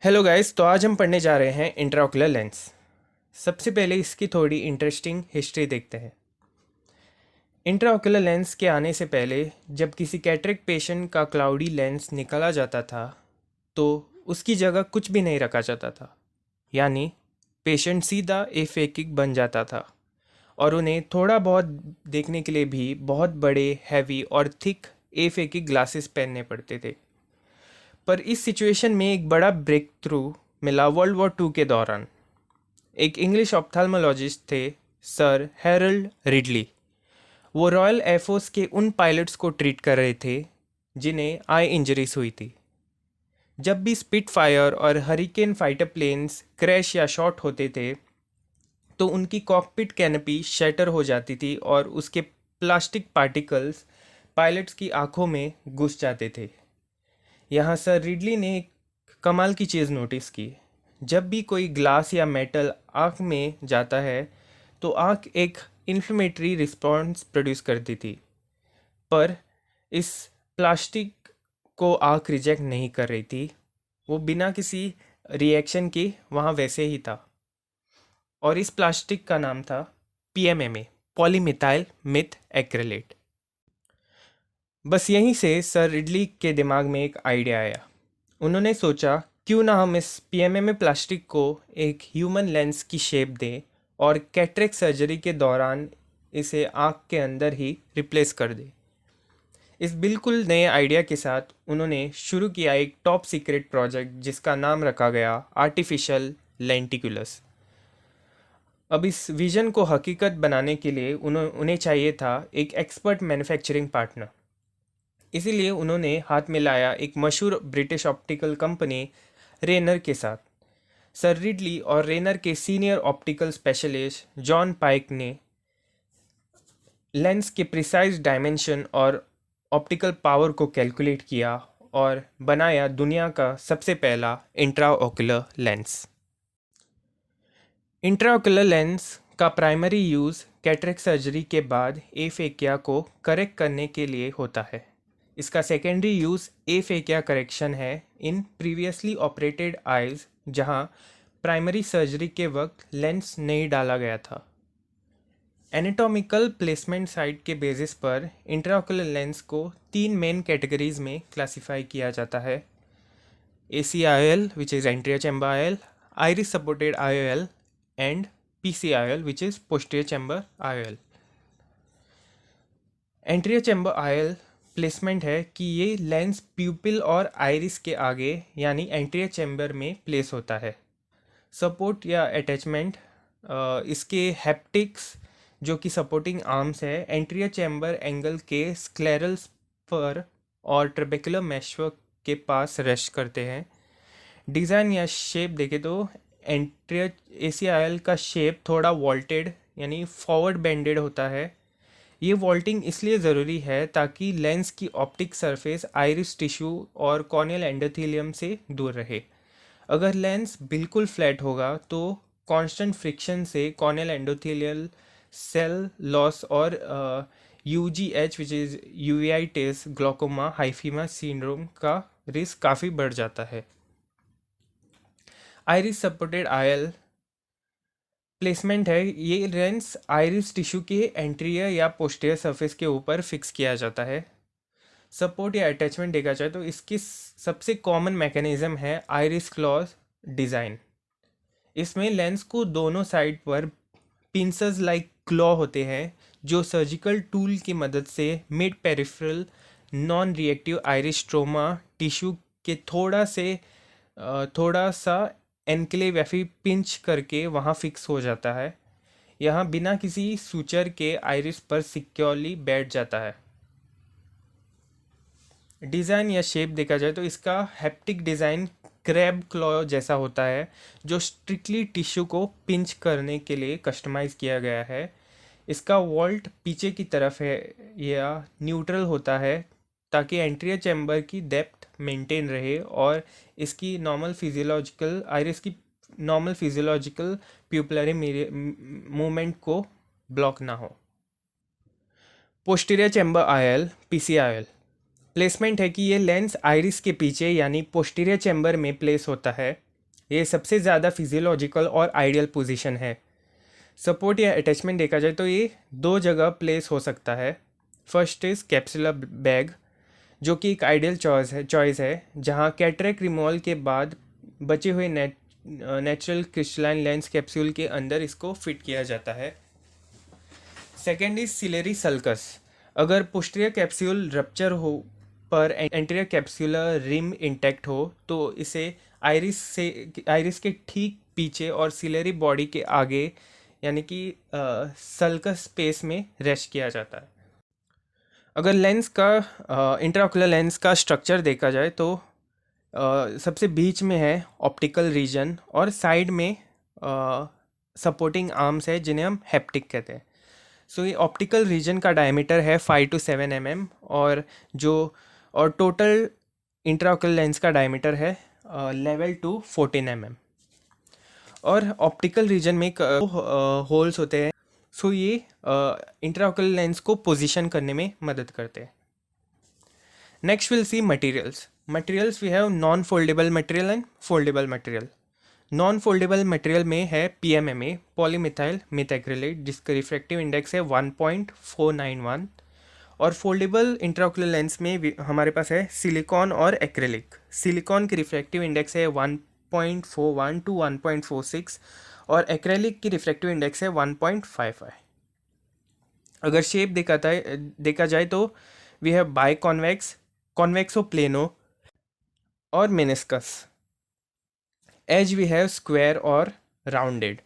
Hello guys, तो आज हम पढ़ने जा रहे हैं इंट्राओकुलर लेंस। सबसे पहले इसकी थोड़ी इंटरेस्टिंग हिस्ट्री देखते हैं। इंट्राओकुलर लेंस के आने से पहले जब किसी कैटरेक्ट पेशेंट का क्लाउडी लेंस निकाला जाता था तो उसकी जगह कुछ भी नहीं रखा जाता था। यानी पेशेंट सीधा एफेकिक बन जाता था और उन्हें थोड़ा बहुत देखने के लिए भी बहुत बड़े, हैवी और थिक एफेकिक ग्लासेस पहनने पड़ते थे। पर इस सिचुएशन में एक बड़ा ब्रेक थ्रू मिला वर्ल्ड वॉर टू के दौरान। एक इंग्लिश ऑप्थेल्मोलॉजिस्ट थे, सर हैरोल्ड रिडली। वो रॉयल एयरफोर्स के उन पायलट्स को ट्रीट कर रहे थे जिन्हें आई इंजरीज हुई थी। जब भी स्पिटफायर और हरिकेन फाइटर प्लेन्स क्रैश या शॉट होते थे तो उनकी कॉकपिट कैनपी शैटर हो जाती थी और उसके प्लास्टिक पार्टिकल्स पायलट्स की आंखों में घुस जाते थे। यहाँ सर रिडली ने एक कमाल की चीज़ नोटिस की। जब भी कोई ग्लास या मेटल आँख में जाता है तो आँख एक इन्फ्लेमेटरी रिस्पॉन्स प्रोड्यूस करती थी, पर इस प्लास्टिक को आँख रिजेक्ट नहीं कर रही थी। वो बिना किसी रिएक्शन के वहाँ वैसे ही था और इस प्लास्टिक का नाम था पीएमएमए, पॉलीमिथाइल मिथ एक्रेलेट। बस यहीं से सर रिडली के दिमाग में एक आइडिया आया। उन्होंने सोचा क्यों ना हम इस पीएमएमए प्लास्टिक को एक ह्यूमन लेंस की शेप दें और कैटरेक्ट सर्जरी के दौरान इसे आँख के अंदर ही रिप्लेस कर दें। इस बिल्कुल नए आइडिया के साथ उन्होंने शुरू किया एक टॉप सीक्रेट प्रोजेक्ट जिसका नाम रखा गया आर्टिफिशियल लेंटिकुलस। अब इस विजन को हकीकत बनाने के लिए उन्हें चाहिए था एक एक्सपर्ट मैन्युफैक्चरिंग पार्टनर। इसीलिए उन्होंने हाथ मिलाया एक मशहूर ब्रिटिश ऑप्टिकल कंपनी रेनर के साथ। सर रिडली और रेनर के सीनियर ऑप्टिकल स्पेशलिस्ट जॉन पाइक ने लेंस के प्रिसाइज डायमेंशन और ऑप्टिकल पावर को कैलकुलेट किया और बनाया दुनिया का सबसे पहला इंट्राओकुलर लेंस। इंट्राओकुलर लेंस का प्राइमरी यूज़ कैटरेक्ट सर्जरी के बाद एफेकिया को करेक्ट करने के लिए होता है। इसका सेकेंडरी यूज़ एफेकिया करेक्शन है इन प्रीवियसली ऑपरेटेड आइज़ जहां प्राइमरी सर्जरी के वक्त लेंस नहीं डाला गया था। एनाटॉमिकल प्लेसमेंट साइट के बेसिस पर इंट्राओकुलर लेंस को तीन मेन कैटेगरीज में क्लासिफाई किया जाता है: ACIOL, which is anterior chamber IOL, iris supported IOL, and PCIOL, which is posterior chamber IOL. Anterior chamber oil placement है कि ये लेंस प्यूपिल और आइरिस के आगे यानी एंटीरियर चैम्बर में प्लेस होता है। सपोर्ट या अटैचमेंट इसके हैप्टिक्स जो कि सपोर्टिंग आर्म्स है एंटीरियर चैम्बर एंगल के स्क्लेरल पर और ट्रेबेकुलर मेशवर्क के पास रेस्ट करते हैं। डिज़ाइन या शेप देखें तो एंटीरियर ACIOL का शेप थोड़ा वॉल्टेड यानी फॉरवर्ड बेंडेड होता है। ये वॉल्टिंग इसलिए ज़रूरी है ताकि लेंस की ऑप्टिक सरफेस आइरिस टिश्यू और कॉर्नियल एंडोथेलियम से दूर रहे। अगर लेंस बिल्कुल फ्लैट होगा तो कांस्टेंट फ्रिक्शन से कॉर्नियल एंडोथेलियल सेल लॉस और UGH which is uveitis, glaucoma, hyphema syndrome का रिस्क काफ़ी बढ़ जाता है। आइरिस सपोर्टेड आयल प्लेसमेंट है, ये लेंस आइरिस टिश्यू के एंटीरियर या पोस्टीरियर सरफेस के ऊपर फिक्स किया जाता है। सपोर्ट या अटैचमेंट देखा जाए तो इसकी सबसे कॉमन मैकेनिज्म है आइरिस क्लॉज डिज़ाइन। इसमें लेंस को दोनों साइड पर पिंसर्स लाइक क्लॉ होते हैं जो सर्जिकल टूल की मदद से mid peripheral non reactive iris stroma tissue के थोड़ा सा एनक्लेव या फिर पिंच करके वहाँ फिक्स हो जाता है। यहाँ बिना किसी सूचर के आइरिस पर सिक्योरली बैठ जाता है। डिज़ाइन या शेप देखा जाए तो इसका हैप्टिक डिज़ाइन क्रैब क्लॉ जैसा होता है जो स्ट्रिक्टली टिश्यू को पिंच करने के लिए कस्टमाइज़ किया गया है। इसका वॉल्ट पीछे की तरफ है या न्यूट्रल होता है ताकि एंटीरियर चैम्बर की डेप्थ मेंटेन रहे और इसकी नॉर्मल फिजियोलॉजिकल आइरिस की नॉर्मल फिजियोलॉजिकल प्यूपिलरी मूवमेंट को ब्लॉक ना हो। Posterior chamber oil PCIOL placement है कि ये लेंस आइरिस के पीछे यानी पोस्टीरियर चैम्बर में प्लेस होता है। ये सबसे ज़्यादा फिजियोलॉजिकल और आइडियल पोजीशन है। सपोर्ट या अटैचमेंट देखा जाए तो ये दो जगह प्लेस हो सकता है। फर्स्ट इज़ कैप्सुलर बैग, जो कि एक आइडियल चॉइस है जहाँ कैटरेक्ट रिमूवल के बाद बचे हुए नेचुरल क्रिस्टलाइन लेंस कैप्सूल के अंदर इसको फिट किया जाता है। Second is ciliary sulcus. अगर पोस्टीरियर कैप्सूल रप्चर हो पर एंटीरियर कैप्सूलर रिम इंटैक्ट हो तो इसे आइरिस के ठीक पीछे और सिलेरी बॉडी के आगे यानी कि सल्कस स्पेस में रेस्ट किया जाता है। अगर लेंस का इंट्राओकुलर लेंस का स्ट्रक्चर देखा जाए तो सबसे बीच में है ऑप्टिकल रीजन और साइड में सपोर्टिंग आर्म्स है जिन्हें हम हेप्टिक कहते हैं। सो ये ऑप्टिकल रीजन का डायमीटर है 5 to 7 mm और टोटल इंट्राओकुलर लेंस का डायमीटर है 11 to 14 mm। और ऑप्टिकल रीजन में होल्स होते हैं। सो ये इंट्राओकुलर लेंस को पोजीशन करने में मदद करते हैं। Next will see materials we have non foldable material and foldable material. Non foldable material में है PMMA पॉलीमिथाइल मेथैक्रिलेट, जिसका रिफ्रैक्टिव इंडेक्स है 1.491। और फोल्डेबल इंट्राओकुलर लेंस में हमारे पास है सिलिकॉन और एक्रेलिक। सिलिकॉन की रिफ्रैक्टिव इंडेक्स है 1.41 to 1.46 और एक्रेलिक की रिफ्रैक्टिव इंडेक्स है 1.55। अगर शेप देखा जाए तो we have biconvex, convexo plano और meniscus. As we have square और राउंडेड।